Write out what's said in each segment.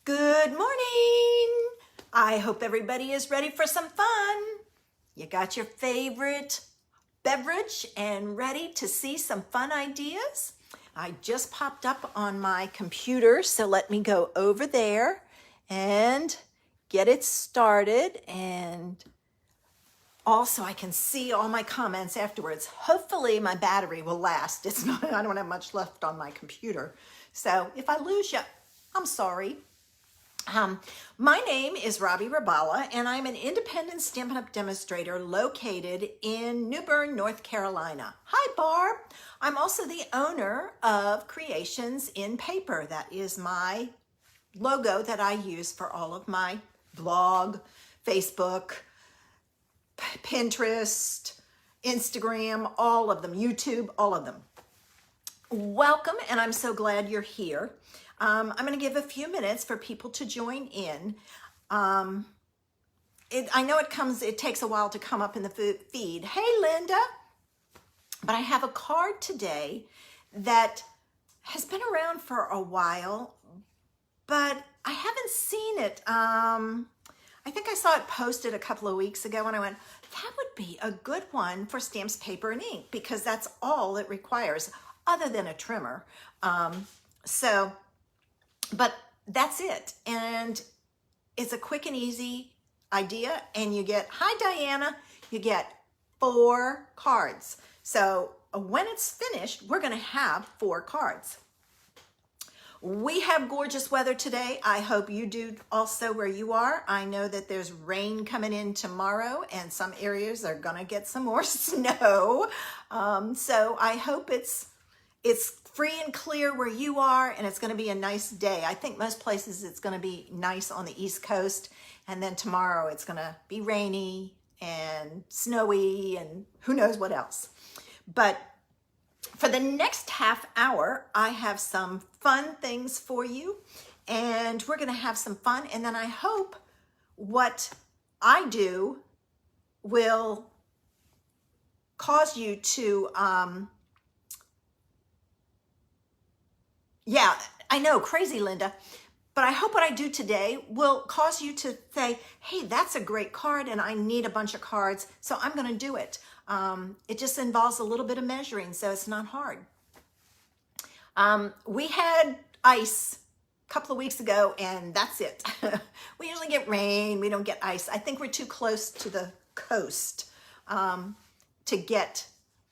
Good morning. I hope everybody is ready for some fun. You got your favorite beverage and ready to see some fun ideas? I just popped up on my computer, so let me go over there and get it started, and also I can see all my comments afterwards. Hopefully my battery will last. I don't have much left on my computer. So if I lose you, I'm sorry. My name is Robbie Rabala, and I'm an independent Stampin' Up! Demonstrator located in New Bern, North Carolina. Hi, Barb. I'm also the owner of Creations in Paper. That is my logo that I use for all of my blog, Facebook, Pinterest, Instagram, all of them, YouTube, all of them. Welcome, and I'm so glad you're here. I'm going to give a few minutes for people to join in. I know it takes a while to come up in the feed. Hey, Linda. But I have a card today that has been around for a while, but I haven't seen it. I think I saw it posted a couple of weeks ago, and I went, that would be a good one for stamps, paper, and ink, because that's all it requires, other than a trimmer. But that's it. And it's a quick and easy idea. And you get, hi, Diana, you get 4 cards. So when it's finished, we're going to have 4 cards. We have gorgeous weather today. I hope you do also where you are. I know that there's rain coming in tomorrow, and some areas are going to get some more snow. So I hope it's free and clear where you are, and it's going to be a nice day. I think most places it's going to be nice on the East Coast, and then tomorrow it's going to be rainy and snowy and who knows what else. But for the next half hour, I have some fun things for you, and we're going to have some fun, and then I hope what I do will cause you to yeah, I know, crazy, Linda. But I hope what I do today will cause you to say, hey, that's a great card and I need a bunch of cards, so I'm going to do it. It just involves a little bit of measuring, so it's not hard. We had ice a couple of weeks ago, and that's it. We usually get rain. We don't get ice. I think we're too close to the coast to get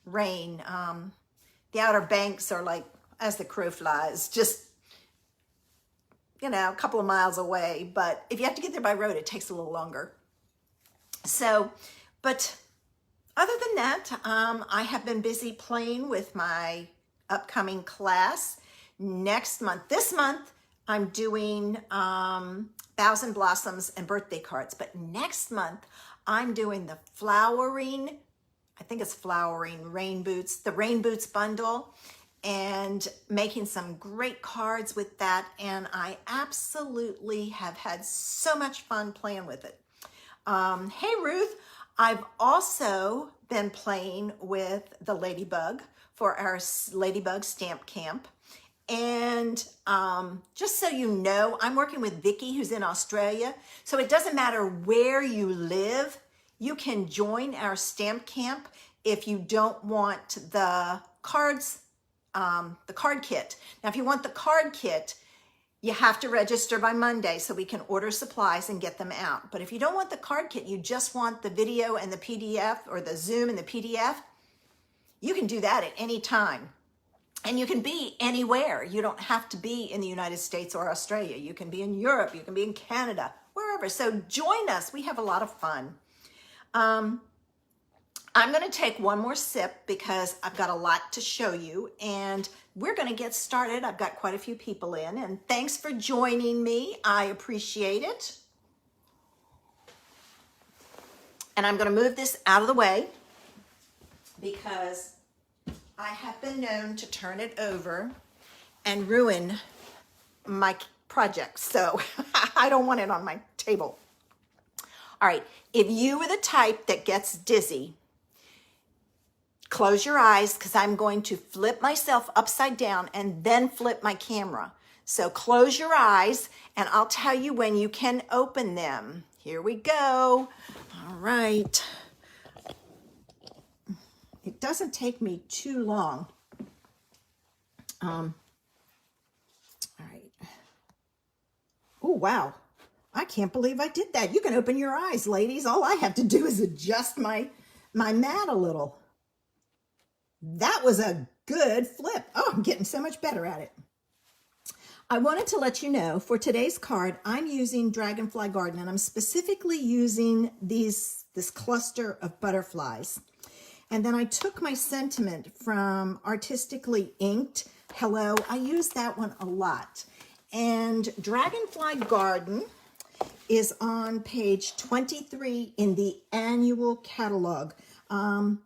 rain. The Outer Banks are like, as the crow flies, just, a couple of miles away. But if you have to get there by road, it takes a little longer. So, but other than that, I have been busy playing with my upcoming class next month. This month, I'm doing Boughs and Blossoms and birthday cards. But next month, I'm doing the flowering, I think it's flowering rain boots, the rain boots bundle, and making some great cards with that. And I absolutely have had so much fun playing with it. Hey, Ruth, I've also been playing with the Ladybug for our Ladybug Stamp Camp. And just so you know, I'm working with Vicky, who's in Australia. So it doesn't matter where you live, you can join our stamp camp if you don't want the cards, the card kit. Now, if you want the card kit, you have to register by Monday so we can order supplies and get them out. But if you don't want the card kit, you just want the video and the PDF, or the Zoom and the PDF, you can do that at any time. And you can be anywhere. You don't have to be in the United States or Australia. You can be in Europe, you can be in Canada, wherever. So join us. We have a lot of fun. I'm going to take one more sip because I've got a lot to show you, and we're going to get started. I've got quite a few people in, and thanks for joining me. I appreciate it. And I'm going to move this out of the way because I have been known to turn it over and ruin my project. So I don't want it on my table. All right. If you are the type that gets dizzy, close your eyes, because I'm going to flip myself upside down and then flip my camera. So close your eyes and I'll tell you when you can open them. Here we go. All right. It doesn't take me too long. All right. Oh, wow. I can't believe I did that. You can open your eyes, ladies. All I have to do is adjust my mat a little. That was a good flip. Oh, I'm getting so much better at it. I wanted to let you know for today's card, I'm using Dragonfly Garden, and I'm specifically using this cluster of butterflies. And then I took my sentiment from Artistically Inked. Hello, I use that one a lot. And Dragonfly Garden is on page 23 in the annual catalog. I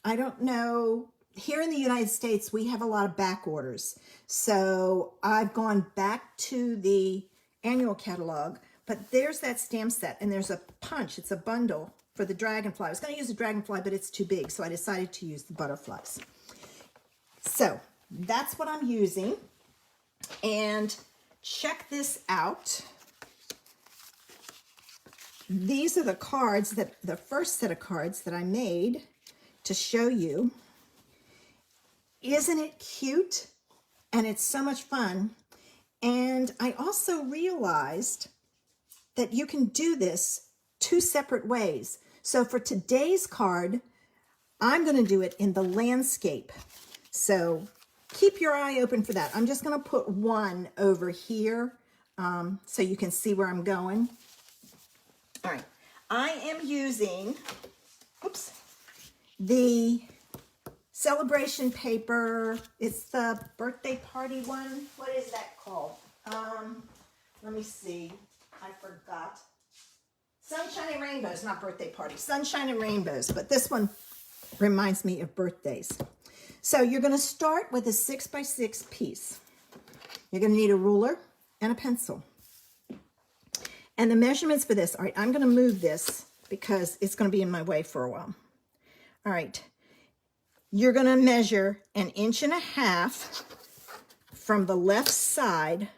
don't know, here in the United States, we have a lot of back orders. So I've gone back to the annual catalog, but there's that stamp set and there's a punch, it's a bundle for the dragonfly. I was gonna use the dragonfly, but it's too big, so I decided to use the butterflies. So that's what I'm using. And check this out. These are the cards the first set of cards that I made to show you. Isn't it cute? And it's so much fun. And I also realized that you can do this two separate ways. So for today's card, I'm going to do it in the landscape. So keep your eye open for that. I'm just going to put one over here so you can see where I'm going. All right. I am using, oops, the celebration paper. It's the birthday party one. What is that called? Let me see. I forgot. Sunshine and Rainbows, not birthday party. Sunshine and Rainbows, but this one reminds me of birthdays. So you're going to start with a 6x6 piece. You're going to need a ruler and a pencil. And the measurements for this, all right, I'm going to move this because it's going to be in my way for a while. All right. You're going to measure 1.5 inches from the left side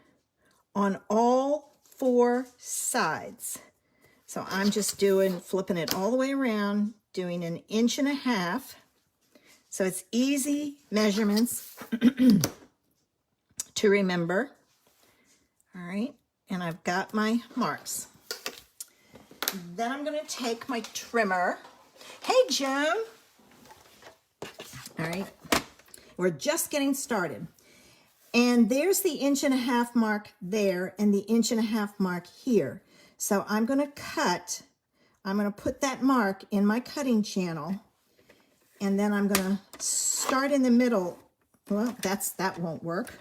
on all 4 sides. So I'm just flipping it all the way around, doing 1.5 inches. So it's easy measurements to remember. All right, and I've got my marks. Then I'm going to take my trimmer. Hey, Joan. All right, we're just getting started. And there's the 1.5 inch mark there and the 1.5 inch mark here. So I'm going to cut, I'm going to put that mark in my cutting channel, and then I'm going to start in the middle. Well, that won't work.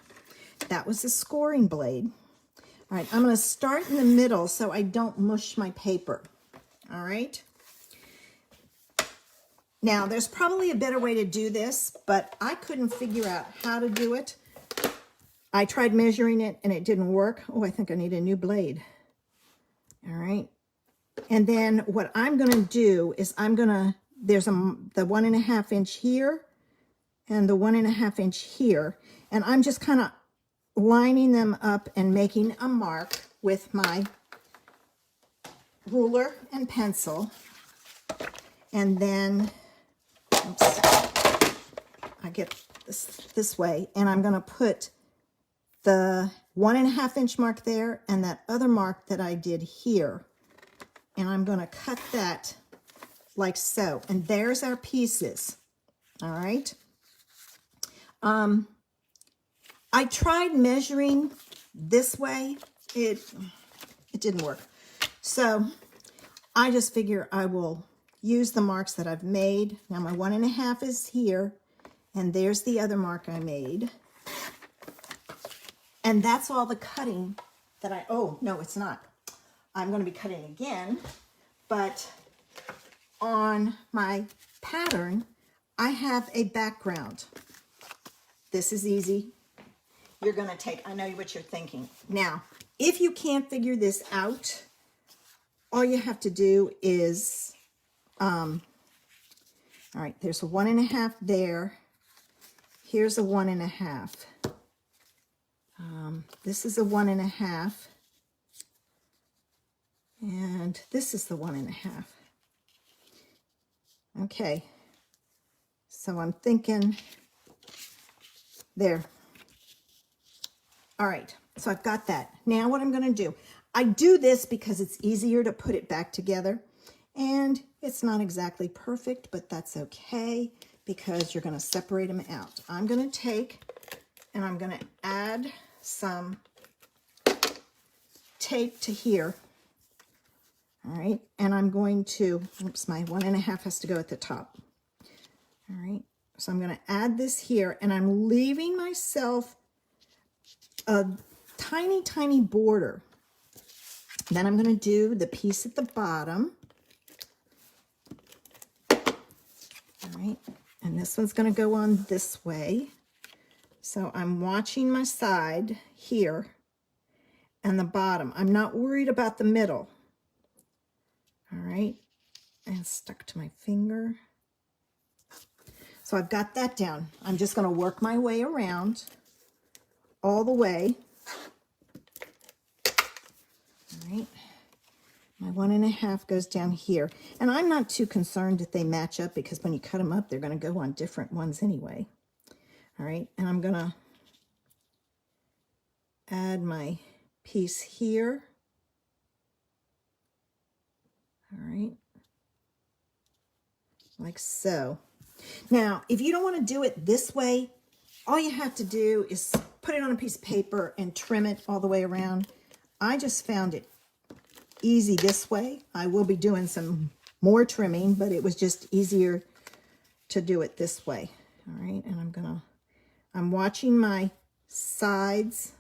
That was a scoring blade. All right, I'm going to start in the middle so I don't mush my paper. All right. Now, there's probably a better way to do this, but I couldn't figure out how to do it. I tried measuring it and it didn't work. Oh, I think I need a new blade. All right. And then what I'm going to do is there's the 1.5 inch here and the 1.5 inch here. And I'm just kind of lining them up and making a mark with my ruler and pencil. And then, oops, I get this way, and I'm going to put the 1.5 inch mark there and that other mark that I did here. And I'm going to cut that like so. And there's our pieces. All right. I tried measuring this way. It didn't work. So I just figure I will use the marks that I've made. Now my 1.5 is here, and there's the other mark I made. And that's all the cutting that oh, no, it's not. I'm going to be cutting again, but on my pattern, I have a background. This is easy. You're going to take, I know what you're thinking. Now, if you can't figure this out, all you have to do is, all right, there's a 1.5 there. Here's a 1.5. This is a 1.5. And this is the 1.5. Okay. So I'm thinking there. All right. So I've got that. Now what I'm going to do, I do this because it's easier to put it back together. And it's not exactly perfect, but that's okay because you're going to separate them out. I'm going to take and I'm going to add some tape to here. All right. And I'm going to, oops, my 1.5 has to go at the top. All right. So I'm going to add this here and I'm leaving myself a tiny, tiny border. Then I'm going to do the piece at the bottom. All right, and this one's going to go on this way. So I'm watching my side here and the bottom. I'm not worried about the middle. All right, and stuck to my finger. So I've got that down. I'm just going to work my way around all the way. All right. My 1.5 goes down here. And I'm not too concerned that they match up because when you cut them up, they're going to go on different ones anyway. All right, and I'm going to add my piece here. All right, like so. Now, if you don't want to do it this way, all you have to do is put it on a piece of paper and trim it all the way around. I just found it easy this way. I will be doing some more trimming, but it was just easier to do it this way. All right, and I'm watching my sides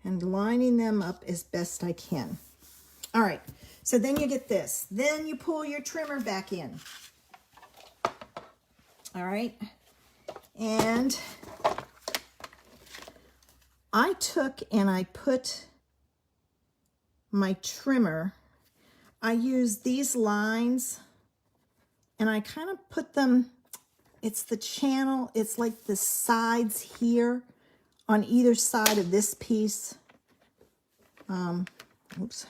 and lining them up as best I can. All right, so then you get this. Then you pull your trimmer back in. All right, and I took and I put my trimmer, I use these lines and I kind of put them, it's the channel, it's like the sides here on either side of this piece. Oops,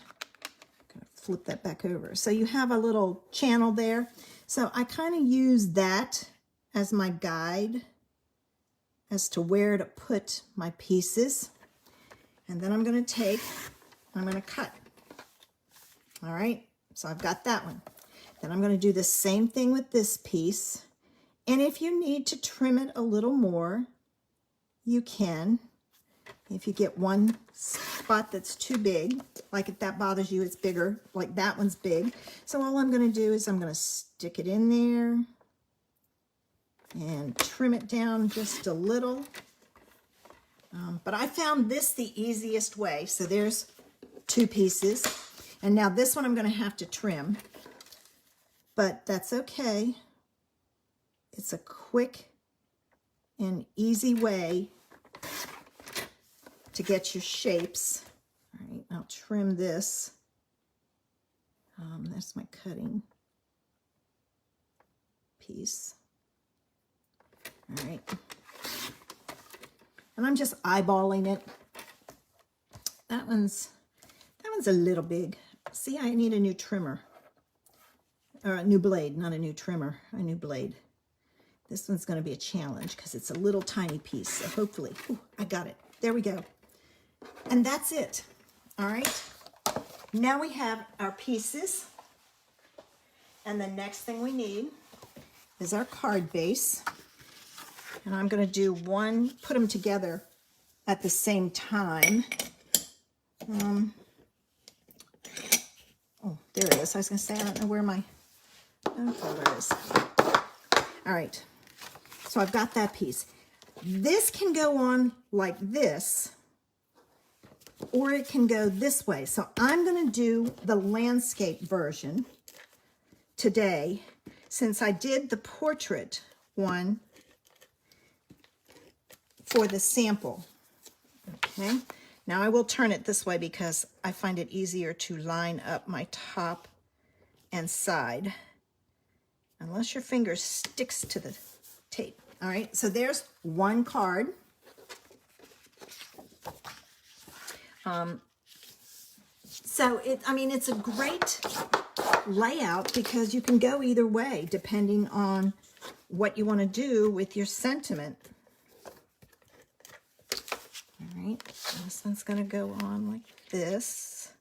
gotta flip that back over. So you have a little channel there. So I kind of use that as my guide as to where to put my pieces. And then I'm going to cut. All right, so I've got that one. Then I'm going to do the same thing with this piece. And if you need to trim it a little more, you can. If you get one spot that's too big, like if that bothers you, it's bigger, like that one's big. So all I'm going to do is I'm going to stick it in there and trim it down just a little. But I found this the easiest way. So there's 2 pieces. And now this one I'm going to have to trim. But that's okay. It's a quick and easy way to get your shapes. All right, I'll trim this. That's my cutting piece. All right. And I'm just eyeballing it. That one's a little big. See, I need a new trimmer. Or a new blade, not a new trimmer, a new blade. This one's going to be a challenge because it's a little tiny piece. So hopefully, ooh, I got it. There we go. And that's it. All right. Now we have our pieces. And the next thing we need is our card base. And I'm going to do one, put them together at the same time. Oh, there it is. I was going to say, I don't know where my, oh, there it is. All right. So I've got that piece. This can go on like this, or it can go this way. So I'm going to do the landscape version today, since I did the portrait one for the sample. Okay, now I will turn it this way because I find it easier to line up my top and side, unless your finger sticks to the tape. All right, so there's one card. So I mean, it's a great layout because you can go either way depending on what you want to do with your sentiment. All right, this one's going to go on like this.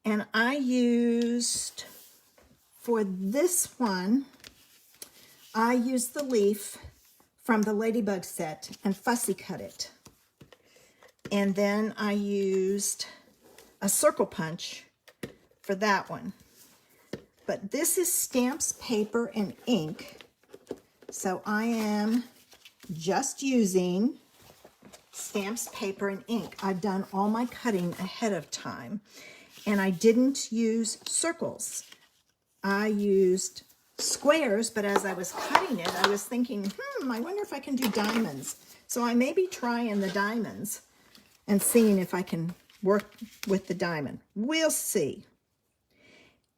And I used, for this one, I used the leaf from the Ladybug set and fussy cut it. And then I used a circle punch for that one. But this is stamps, paper, and ink. So I am just using stamps, paper, and ink. I've done all my cutting ahead of time. And I didn't use circles. I used squares, but as I was cutting it, I was thinking, I wonder if I can do diamonds. So I may be trying the diamonds and seeing if I can work with the diamond. We'll see.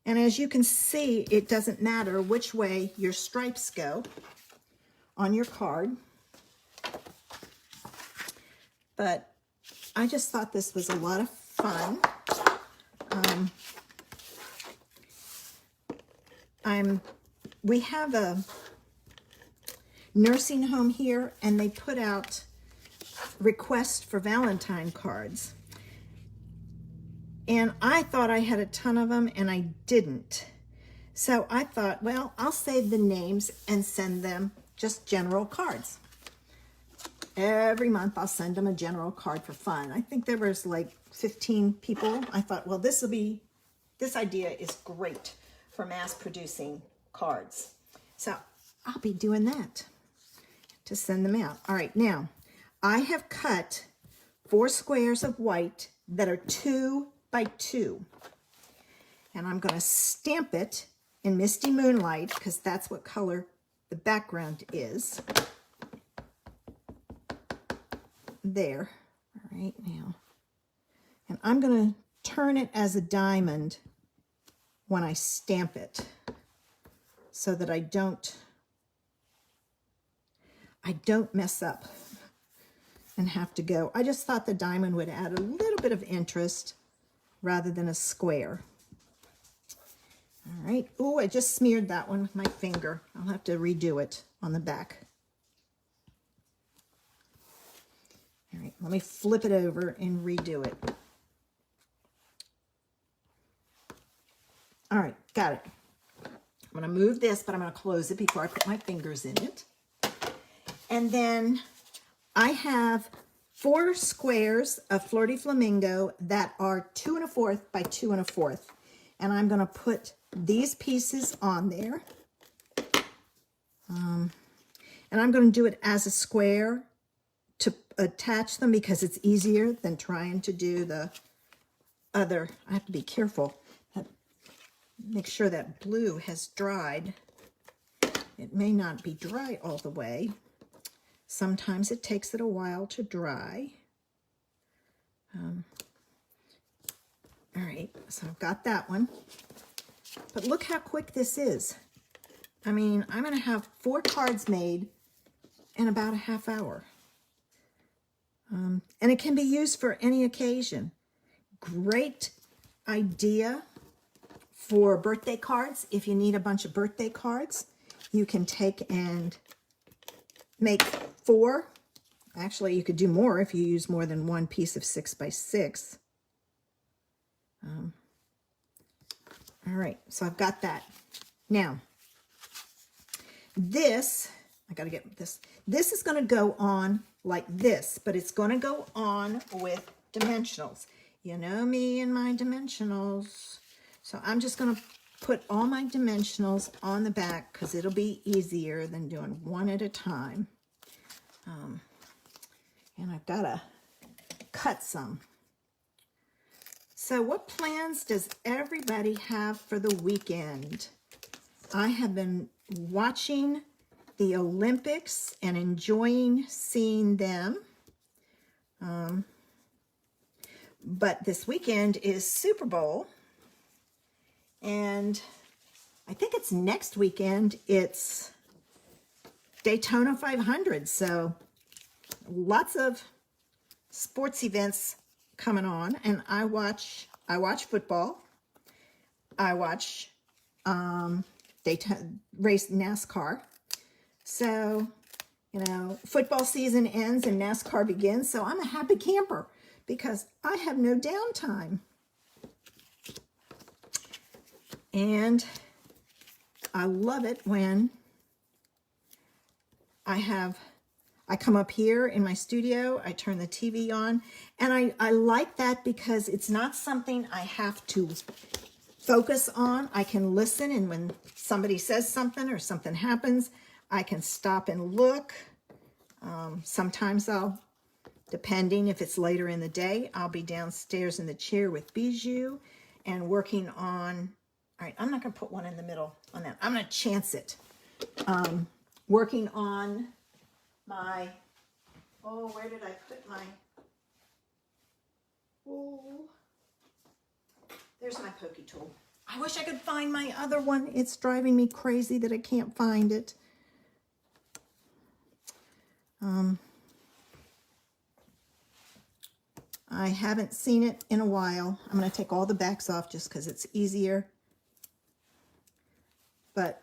And as you can see, it doesn't matter which way your stripes go on your card. But I just thought this was a lot of fun. We have a nursing home here, and they put out requests for Valentine cards. And I thought I had a ton of them, and I didn't. So I thought, well, I'll save the names and send them just general cards. Every month I'll send them a general card for fun. I think there was like 15 people. I thought, well, this idea is great for mass producing cards. So I'll be doing that to send them out. All right, now I have cut 4 squares of white that are 2 by 2. And I'm going to stamp it in Misty Moonlight because that's what color the background is. There. All right, now. And I'm going to turn it as a diamond when I stamp it so that I don't mess up and have to go. I just thought the diamond would add a little bit of interest rather than a square. All right. Oh, I just smeared that one with my finger. I'll have to redo it on the back. All right, let me flip it over and redo it. All right, got it. I'm going to move this, but I'm going to close it before I put my fingers in it. And then I have 4 squares of Flirty Flamingo that are 2 1/4 by 2 1/4. And I'm going to put these pieces on there. And I'm going to do it as a square to attach them because it's easier than trying to do the other. I have to be careful. Make sure that blue has dried. It may not be dry all the way. Sometimes it takes it a while to dry. All right, so I've got that one. But look how quick this is. I mean, I'm going to have 4 cards made in about a half hour. And it can be used for any occasion. Great idea for birthday cards. If you need a bunch of birthday cards, you can take and make 4. Actually, you could do more if you use more than one piece of 6 by 6. All right, so I've got that. Now, this, I got to get this. This is going to go on like this, but it's going to go on with dimensionals. You know me and my dimensionals. So I'm just going to put all my dimensionals on the back because it'll be easier than doing one at a time. And I've got to cut some. So what plans does everybody have for the weekend? I have been watching the Olympics and enjoying seeing them. But this weekend is Super Bowl. And I think it's next weekend. It's Daytona 500. So lots of sports events coming on, and I watch football. I watch race NASCAR. So, football season ends and NASCAR begins. So I'm a happy camper because I have no downtime. And I love it when I come up here in my studio, I turn the TV on, and I like that because it's not something I have to focus on. I can listen, and when somebody says something or something happens, I can stop and look. Sometimes depending if it's later in the day, I'll be downstairs in the chair with Bijou and working on, all right, I'm not going to put one in the middle on that. I'm going to chance it. Working on my, where did I put my, there's my pokey tool. I wish I could find my other one. It's driving me crazy that I can't find it. I haven't seen it in a while. I'm going to take all the backs off just because it's easier. But,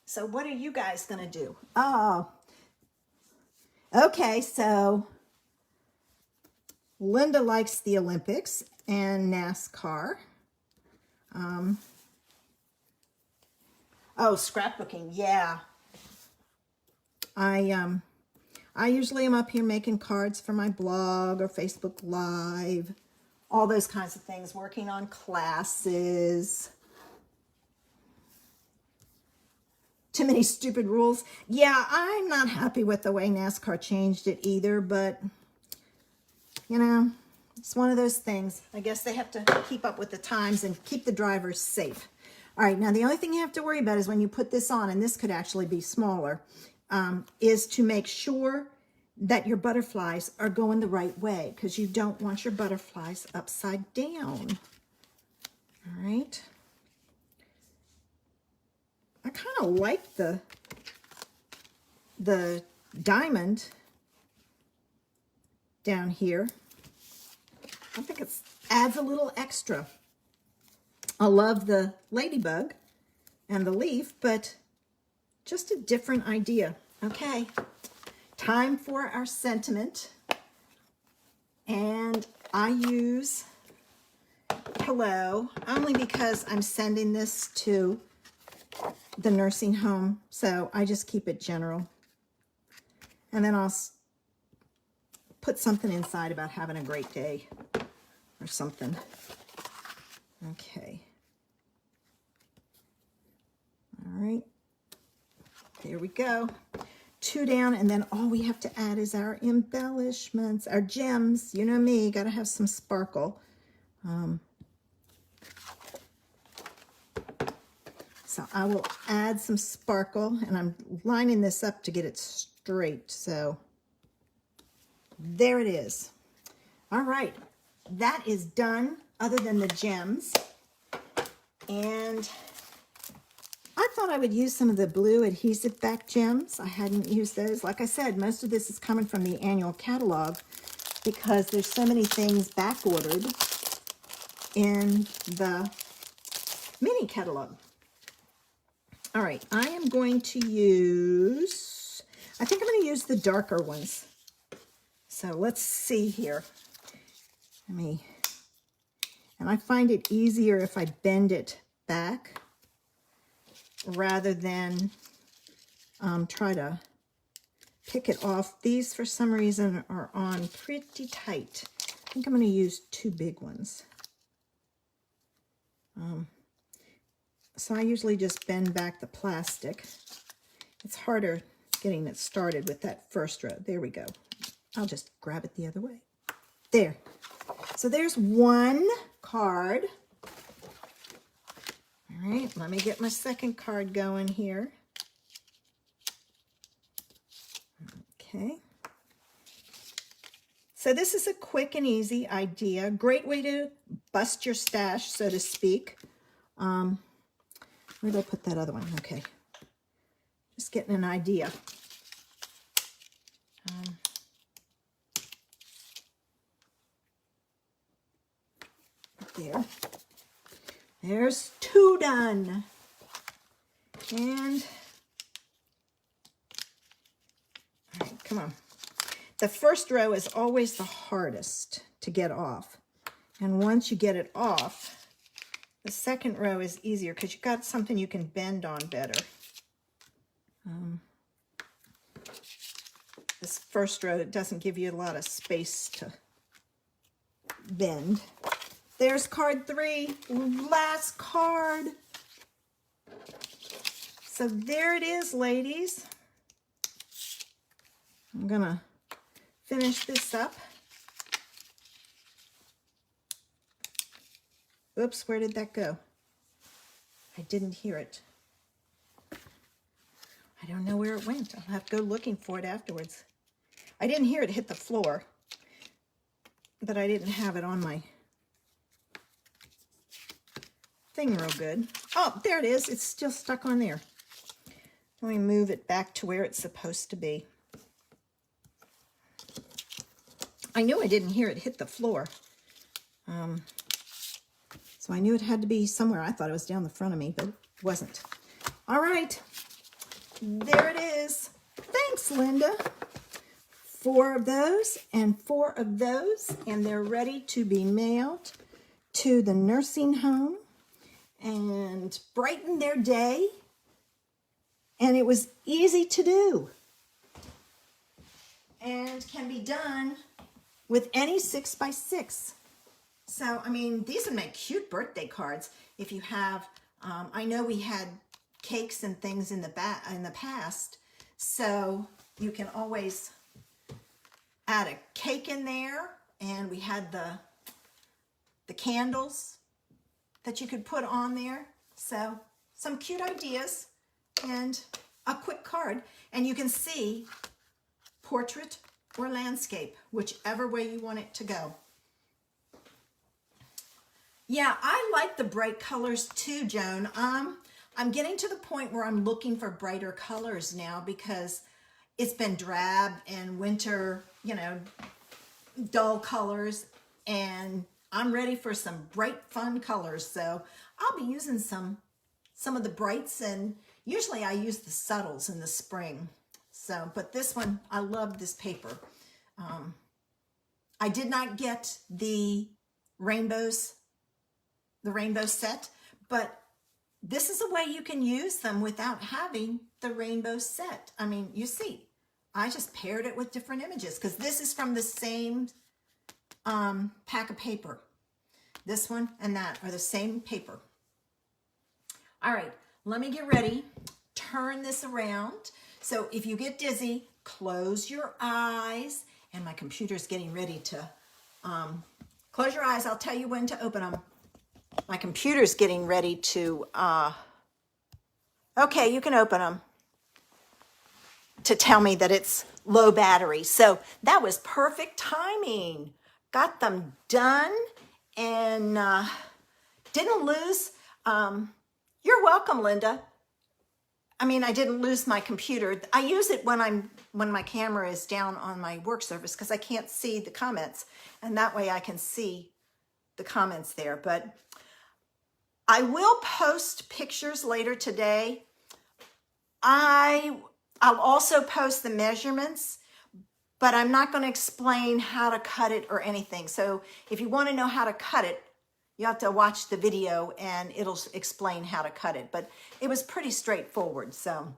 so what are you guys going to do? Oh, okay, so Linda likes the Olympics and NASCAR. Scrapbooking, yeah. I usually am up here making cards for my blog or Facebook Live, all those kinds of things, working on classes. Too many stupid rules. Yeah, I'm not happy with the way NASCAR changed it either, but, it's one of those things. I guess they have to keep up with the times and keep the drivers safe. All right, now the only thing you have to worry about is when you put this on, and this could actually be smaller, is to make sure that your butterflies are going the right way, because you don't want your butterflies upside down. All right. I kind of like the diamond down here. I think it adds a little extra. I love the ladybug and the leaf, but just a different idea. Okay, time for our sentiment. And I use hello only because I'm sending this to the nursing home, so I just keep it general. And then I'll put something inside about having a great day or something. Okay. All right. There we go. 2 down, and then all we have to add is our embellishments, our gems. You know me, got to have some sparkle. So I will add some sparkle, and I'm lining this up to get it straight. So there it is. All right, that is done other than the gems. And I thought I would use some of the blue adhesive back gems. I hadn't used those. Like I said, most of this is coming from the annual catalog because there's so many things back ordered in the mini catalog. All right, I am going to use, I think I'm going to use the darker ones. So let's see here. And I find it easier if I bend it back rather than try to pick it off. These, for some reason, are on pretty tight. I think I'm going to use 2 big ones. So I usually just bend back the plastic. It's harder getting it started with that first row. There we go. I'll just grab it the other way. There. So there's 1 card. All right, let me get my second card going here. Okay. So this is a quick and easy idea. Great way to bust your stash, so to speak. Where did I put that other one? Okay. Just getting an idea. there. There's 2 done. And, all right, come on. The first row is always the hardest to get off. And once you get it off, the second row is easier because you've got something you can bend on better. This first row, it doesn't give you a lot of space to bend. There's card 3, last card. So there it is, ladies. I'm gonna finish this up. Oops, where did that go? I didn't hear it. I don't know where it went. I'll have to go looking for it afterwards. I didn't hear it hit the floor, but I didn't have it on my thing real good. Oh, there it is. It's still stuck on there. Let me move it back to where it's supposed to be. I knew I didn't hear it hit the floor. So I knew it had to be somewhere. I thought it was down the front of me, but it wasn't. All right. There it is. Thanks, Linda. 4 of those and 4 of those, and they're ready to be mailed to the nursing home and brighten their day. And it was easy to do and can be done with any 6x6. So, I mean, these would make cute birthday cards if you have, I know we had cakes and things in the past, so you can always add a cake in there, and we had the candles that you could put on there. So some cute ideas and a quick card, and you can see portrait or landscape, whichever way you want it to go. Yeah, I like the bright colors too, Joan. I'm getting to the point where I'm looking for brighter colors now because it's been drab and winter, you know, dull colors, and I'm ready for some bright, fun colors. So I'll be using some of the brights, and usually I use the subtles in the spring. So, but this one, I love this paper. I did not get the rainbow set, but this is a way you can use them without having the rainbow set. I mean, you see, I just paired it with different images because this is from the same pack of paper. This one and that are the same paper. All right, let me get ready. Turn this around. So if you get dizzy, close your eyes. And my computer's getting ready to close your eyes. I'll tell you when to open them. My computer's getting ready to, okay, you can open them to tell me that it's low battery. So that was perfect timing. Got them done and didn't lose. You're welcome, Linda. I mean, I didn't lose my computer. I use it when my camera is down on my work surface because I can't see the comments, and that way I can see the comments there. But I will post pictures later today. I'll also post the measurements, but I'm not going to explain how to cut it or anything. So if you want to know how to cut it, you have to watch the video and it'll explain how to cut it. But it was pretty straightforward. So,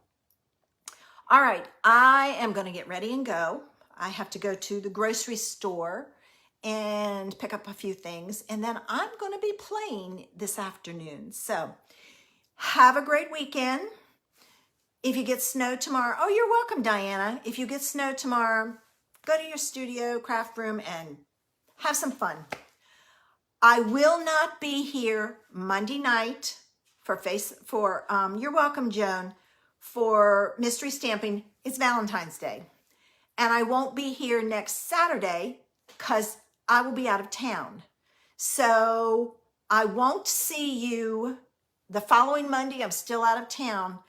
all right, I am going to get ready and go. I have to go to the grocery store and pick up a few things. And then I'm going to be playing this afternoon. So have a great weekend. If you get snow tomorrow, oh, you're welcome, Diana. If you get snow tomorrow, go to your studio, craft room, and have some fun. I will not be here Monday night for you're welcome, Joan, for mystery stamping. It's Valentine's Day. And I won't be here next Saturday because I will be out of town. So I won't see you the following Monday. I'm still out of town.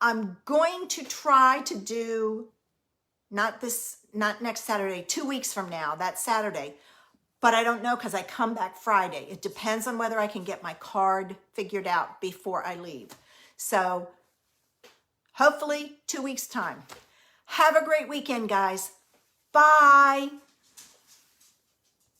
I'm going to try to do, not next Saturday, 2 weeks from now, that Saturday. but I don't know because I come back Friday. It depends on whether I can get my card figured out before I leave. So hopefully 2 weeks time. Have a great weekend, guys. Bye.